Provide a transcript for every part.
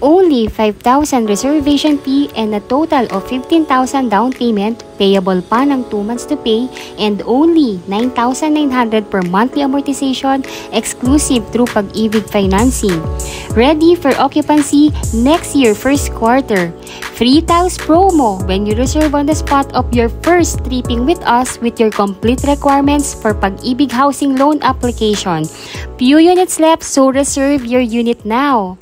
Only 5,000 reservation fee and a total of 15,000 down payment, payable pa ng 2 months to pay, and only 9,900 per monthly amortization, exclusive through Pag-ibig Financing. Ready for occupancy next year first quarter. Free tiles promo when you reserve on the spot of your first tripping with us with your complete requirements for Pag-ibig Housing Loan application. Few units left, so reserve your unit now.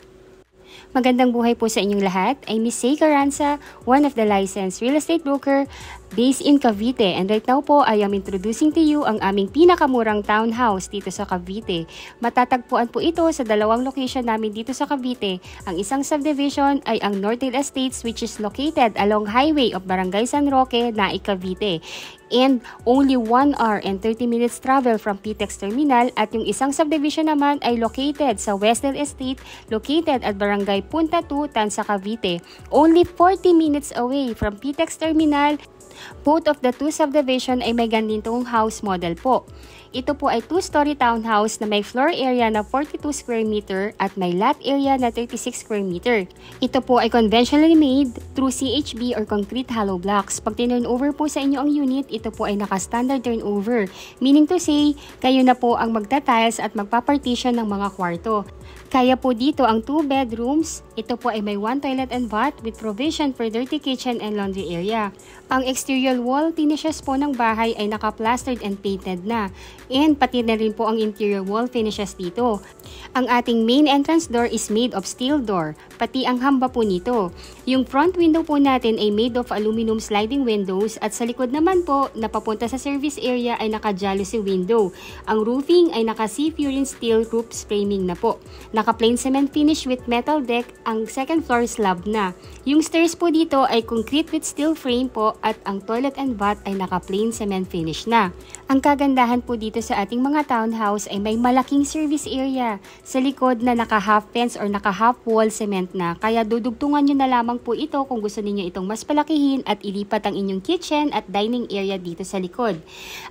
Magandang buhay po sa inyong lahat. I'm Miss Say Carranza, one of the licensed real estate broker based in Cavite. And right now po, I am introducing to you ang aming pinakamurang townhouse dito sa Cavite. Matatagpuan po ito sa dalawang location namin dito sa Cavite. Ang isang subdivision ay ang Northdale Estates, which is located along highway of Barangay San Roque, Naik, Cavite. And only 1 hour and 30 minutes travel from PTEX Terminal, at yung isang subdivision naman ay located sa Westdale Estate, located at Barangay Punta 2, Tansa, Cavite. Only 40 minutes away from PTEX Terminal. Both of the two subdivision ay may ganitong house model po. Ito po ay 2-story townhouse na may floor area na 42 square meter at may lot area na 36 square meter. Ito po ay conventionally made through CHB or concrete hollow blocks. Pag turnover po sa inyo ang unit, ito po ay naka-standard turnover. Meaning to say, kayo na po ang magta-tiles at magpa-partition ng mga kwarto. Kaya po dito ang 2 bedrooms. Ito po ay may 1 toilet and bath with provision for dirty kitchen and laundry area. Ang exterior wall finishes po ng bahay ay naka-plastered and painted na. And pati na rin po ang interior wall finishes dito. Ang ating main entrance door is made of steel door, pati ang hamba po nito. Yung front window po natin ay made of aluminum sliding windows, at sa likod naman po na papunta sa service area ay naka-jalousie window. Ang roofing ay naka-sea-furin steel roof framing na po. Naka-plain cement finish with metal deck, ang second floor slab na. Yung stairs po dito ay concrete with steel frame po, at ang toilet and bath ay naka-plain cement finish na. Ang kagandahan po dito sa ating mga townhouse ay may malaking service area sa likod na naka-half fence or naka-half wall cement na. Kaya dudugtungan nyo na lamang po ito kung gusto niyo itong mas palakihin at ilipat ang inyong kitchen at dining area dito sa likod.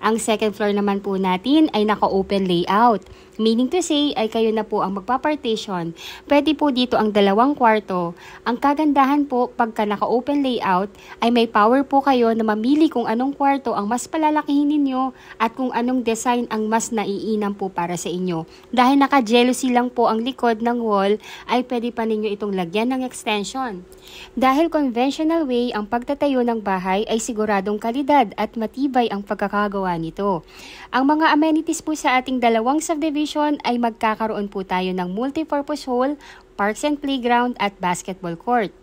Ang second floor naman po natin ay naka-open layout. Meaning to say ay kayo na po ang magpa-partition. Pwede po dito ang 2 kwarto. Ang kagandahan po pagka naka-open layout ay may power po kayo na mamili kung anong kwarto ang mas palalakihin ninyo at kung anong design ang mas naiinam po para sa inyo. Dahil naka-jalousie lang po ang likod ng wall ay pwede pa ninyo itong lagyan ng extension. Dahil conventional way ang pagtatayo ng bahay ay siguradong kalidad at matibay ang pagkakagawa nito. Ang mga amenities po sa ating dalawang subdivision ay magkakaroon po tayo ng multipurpose hall, parks and playground at basketball court.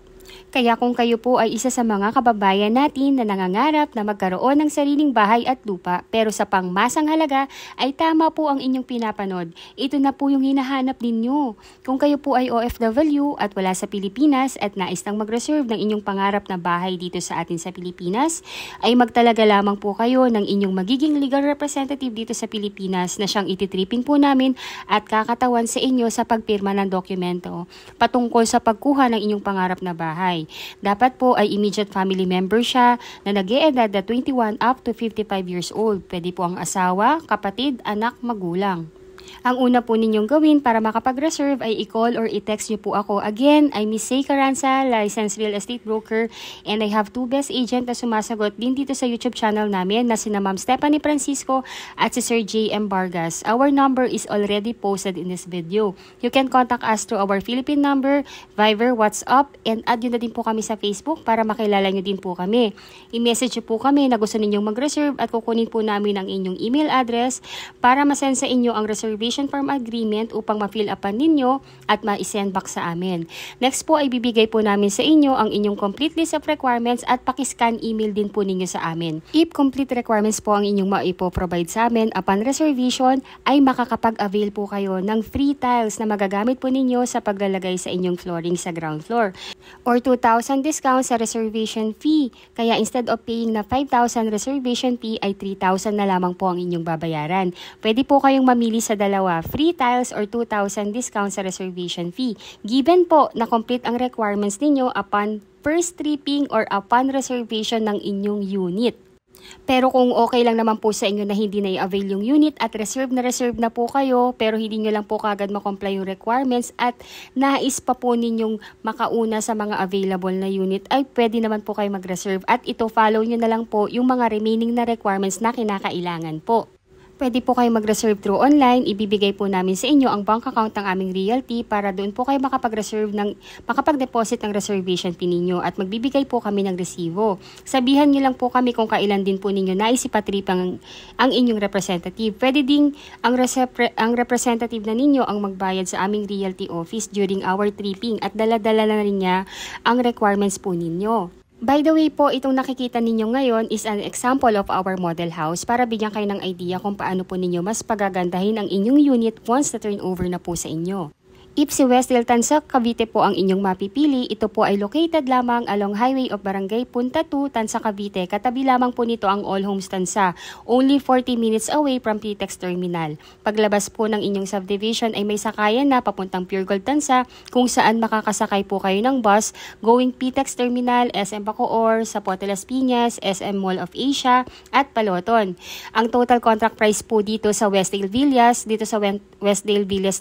Kaya kung kayo po ay isa sa mga kababayan natin na nangangarap na magkaroon ng sariling bahay at lupa pero sa pangmasang halaga ay tama po ang inyong pinapanood. Ito na po yung hinahanap ninyo. Kung kayo po ay OFW at wala sa Pilipinas at nais nang mag-reserve ng inyong pangarap na bahay dito sa atin sa Pilipinas, ay magtalaga lamang po kayo ng inyong magiging legal representative dito sa Pilipinas na siyang ititripping po namin at kakatawan sa inyo sa pagpirma ng dokumento patungkol sa pagkuha ng inyong pangarap na bahay. Dapat po ay immediate family member siya na nag-e-edad na 21 up to 55 years old. Pwede po ang asawa, kapatid, anak, magulang. Ang una po ninyong gawin para makapag-reserve ay i-call or i-text nyo po ako. Again, I'm Miss Say Carranza, licensed real estate broker, and I have 2 best agent na sumasagot din dito sa YouTube channel namin na sina Ma'am Stephanie Francisco at si Sir J.M. Vargas. Our number is already posted in this video. You can contact us through our Philippine number, Viber, WhatsApp, and add nyo na din po kami sa Facebook para makilala nyo din po kami. I-message nyo po kami na gusto ninyong mag-reserve at kukunin po namin ang inyong email address para masend sa inyo ang reservation form agreement upang ma-fill upan ninyo at ma-send back sa amin. Next po ay bibigay po namin sa inyo ang inyong complete list of requirements at pakiscan email din po ninyo sa amin. If complete requirements po ang inyong maipo-provide sa amin upon reservation, ay makakapag-avail po kayo ng free tiles na magagamit po ninyo sa paglalagay sa inyong flooring sa ground floor. Or 2,000 discount sa reservation fee. Kaya instead of paying na 5,000 reservation fee ay 3,000 na lamang po ang inyong babayaran. Pwede po kayong mamili sa dalawa, free tiles or 2,000 discount sa reservation fee. Given po na complete ang requirements ninyo upon first tripping or upon reservation ng inyong unit. Pero kung okay lang naman po sa inyo na hindi na i-avail yung unit at reserve na po kayo pero hindi nyo lang po kagad makomply yung requirements at nais pa po ninyong makauna sa mga available na unit, ay pwede naman po kayo mag-reserve at ito follow nyo na lang po yung mga remaining na requirements na kinakailangan po. Pwede po kayo mag-reserve through online. Ibibigay po namin sa inyo ang bank account ng aming realty para doon po kayo makapag-deposit ng reservation fee ninyo at magbibigay po kami ng resibo. Sabihan nyo lang po kami kung kailan din po ninyo naisipatrip ang inyong representative. Pwede ding ang representative na ninyo ang magbayad sa aming realty office during our tripping at dala-dala na rin niya ang requirements po ninyo. By the way po, itong nakikita ninyo ngayon is an example of our model house para bigyan kayo ng idea kung paano po ninyo mas pagagandahin ang inyong unit once na turnover na po sa inyo. If si Westdale Tansa, Cavite po ang inyong mapipili, ito po ay located lamang along Highway of Barangay Punta 2, Tansa, Cavite. Katabi lamang po nito ang All Homes Tansa, only 40 minutes away from PTEX Terminal. Paglabas po ng inyong subdivision ay may sakayan na papuntang Pure Gold Tansa kung saan makakasakay po kayo ng bus going PTEX Terminal, SM Bacoor, Zapote Las Piñas, SM Mall of Asia at Paloton. Ang total contract price po dito sa Westdale Villas,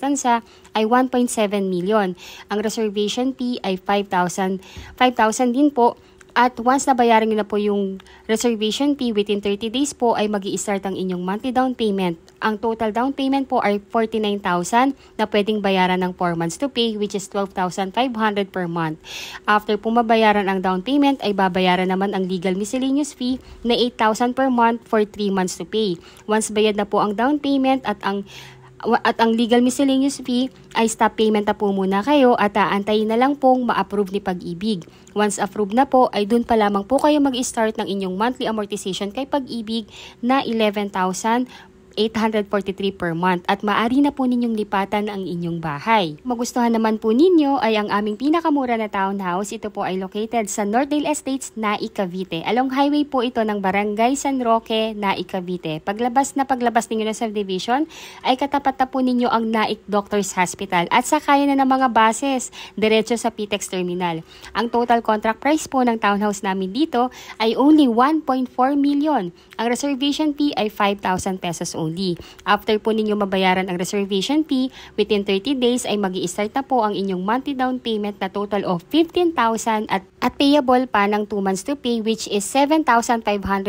Tansa ay 1.7 million. Ang reservation fee ay 5,000 din po. At once nabayaran nyo na po yung reservation fee within 30 days po ay magi-start ang inyong monthly down payment. Ang total down payment po ay 49,000 na pwedeng bayaran ng 4 months to pay, which is 12,500 per month. After po mabayaran ang down payment ay babayaran naman ang legal miscellaneous fee na 8,000 per month for 3 months to pay. Once bayad na po ang down payment at ang legal miscellaneous fee ay stop payment na po muna kayo at aantayin na lang pong ma-approve ni Pag-ibig. Once approved na po ay dun pa lamang po kayo mag-start ng inyong monthly amortization kay Pag-ibig na 11,843 per month at maaari na po ninyong lipatan ang inyong bahay. Magustuhan naman po ninyo ay ang aming pinakamura na townhouse. Ito po ay located sa Northdale Estates, Naik, Cavite. Along highway po ito ng Barangay San Roque, Naik, Cavite. Paglabas ninyo ng subdivision ay katapat na po ninyo ang Naik Doctors Hospital at sakaya na ng mga buses diretso sa PTEX Terminal. Ang total contract price po ng townhouse namin dito ay only 1.4 million. Ang reservation fee ay 5,000 pesos only. After po ninyo mabayaran ang reservation fee, within 30 days ay magi-start na po ang inyong monthly down payment na total of 15,000 at payable pa ng 2 months to pay, which is 7,500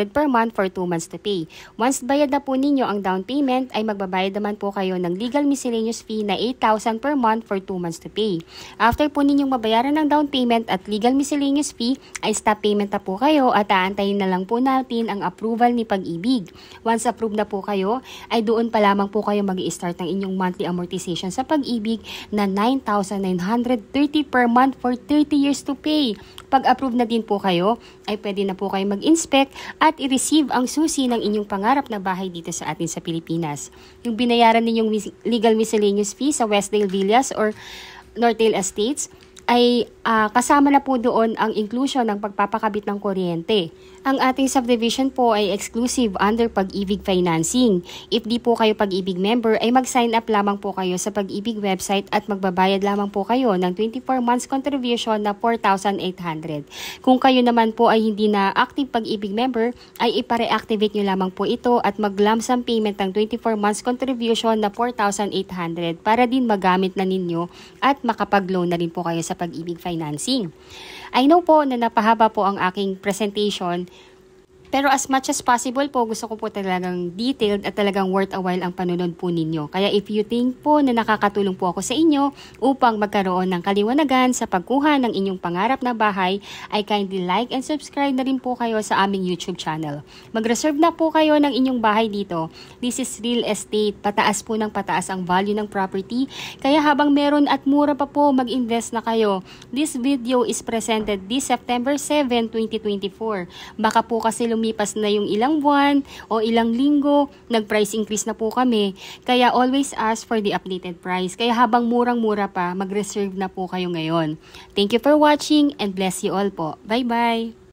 per month for 2 months to pay. Once bayad na po ninyo ang down payment ay magbabayad naman po kayo ng legal miscellaneous fee na 8,000 per month for 2 months to pay. After po ninyong mabayaran ng down payment at legal miscellaneous fee ay stop payment na po kayo at aantayin na lang po natin ang approval ni Pag-ibig. Once approved na po kayo ay doon pa lamang po kayo mag-i-start ng inyong monthly amortization sa Pag-ibig na 9,930 per month for 30 years to pay. Pag-approve na din po kayo, ay pwede na po kayo mag-inspect at i-receive ang susi ng inyong pangarap na bahay dito sa atin sa Pilipinas. Yung binayaran ninyong legal miscellaneous fee sa Westdale Villas or Northdale Estates ay kasama na po doon ang inclusion ng pagpapakabit ng kuryente. Ang ating subdivision po ay exclusive under Pag-ibig Financing. If di po kayo Pag-ibig member, ay mag-sign up lamang po kayo sa Pag-ibig website at magbabayad lamang po kayo ng 24 months contribution na 4,800. Kung kayo naman po ay hindi na active Pag-ibig member, ay ipare-activate nyo lamang po ito at mag-lump sum payment ng 24 months contribution na 4,800 para din magamit na ninyo at makapag-loan na rin po kayo sa Pag-ibig Financing. I know po na napahaba po ang aking presentation, pero as much as possible po, gusto ko po talagang detailed at talagang worth a while ang panunod po ninyo. Kaya if you think po na nakakatulong po ako sa inyo upang magkaroon ng kaliwanagan sa pagkuha ng inyong pangarap na bahay, ay kindly like and subscribe na rin po kayo sa aming YouTube channel. Mag-reserve na po kayo ng inyong bahay dito. This is real estate. Pataas po ng pataas ang value ng property. Kaya habang meron at mura pa po, mag-invest na kayo. This video is presented this September 7, 2024. Baka po kasi lumipas na yung ilang buwan o ilang linggo, nag-price increase na po kami. Kaya always ask for the updated price. Kaya habang murang-mura pa, mag-reserve na po kayo ngayon. Thank you for watching and bless you all po. Bye-bye!